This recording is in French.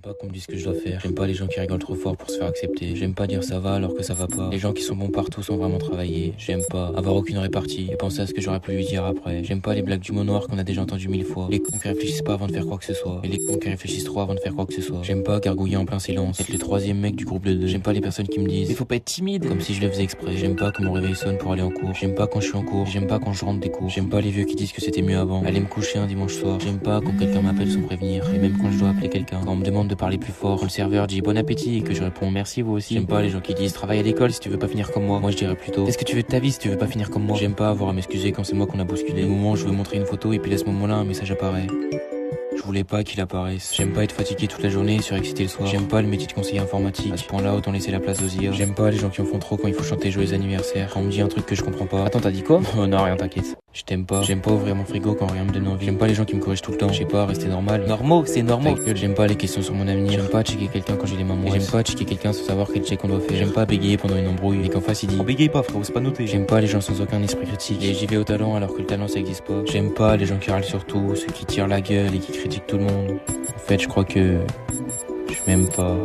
pas qu'on me dise ce que je dois faire. J'aime pas les gens qui rigolent trop fort pour se faire accepter. J'aime pas dire ça va alors que ça va pas. Les gens qui sont bons partout sans vraiment travailler. J'aime pas avoir aucune répartie et penser à ce que j'aurais pu lui dire après. J'aime pas les blagues du mot noir qu'on a déjà entendu 1000 fois. Les cons qui réfléchissent pas avant de faire quoi que ce soit. Et les cons qui réfléchissent trop avant de faire quoi que ce soit. J'aime pas gargouiller en plein silence. Être le troisième mec du groupe de deux. J'aime pas les personnes qui me disent il faut pas être timide. Comme si je le faisais exprès. J'aime pas que mon réveil sonne pour aller en cours. J'aime pas quand je suis en cours. J'aime pas quand je rentre des cours. J'aime pas les vieux qui disent que c'était mieux avant. Aller me coucher un dimanche soir. J'aime pas quand quelqu'un m'appelle sans prévenir. Et même quand je dois appeler quelqu'un. Quand on me demande de parler plus fort. Quand le serveur dit bon appétit et que je réponds merci vous aussi. J'aime pas les gens qui disent travaille à l'école si tu veux pas finir comme moi. Moi je dirais plutôt qu'est-ce que tu veux de ta vie si tu veux pas finir comme moi. J'aime pas avoir à m'excuser quand c'est moi qu'on a bousculé. Au moment où je veux montrer une photo et puis à ce moment-là un message apparaît. Je voulais pas qu'il apparaisse. J'aime pas être fatigué toute la journée et surexcité le soir. J'aime pas le métier de conseiller informatique. À ce point-là, autant laisser la place aux IA. J'aime pas les gens qui en font trop quand il faut chanter joyeux anniversaire. Quand on me dit un truc que je comprends pas. Attends, t'as dit quoi? Oh non, rien, t'inquiète. Je t'aime pas. J'aime pas ouvrir mon frigo quand rien me donne envie. J'aime pas les gens qui me corrigent tout le temps. Je sais pas, rester normal. Normaux, c'est normal. J'aime pas les questions sur mon avenir. J'aime pas checker quelqu'un quand j'ai les mains moites. J'aime pas checker quelqu'un sans savoir quel check on doit faire. J'aime pas bégayer pendant une embrouille et qu'en face il dit bégaye pas frérot, c'est pas noté. J'aime pas les gens sans aucun esprit critique. Et j'y vais au talent alors que le talent ça existe pas. J'aime pas les gens qui râlent sur tout, ceux qui tirent la gueule et qui critiquent tout le monde. En fait, je crois que je m'aime pas.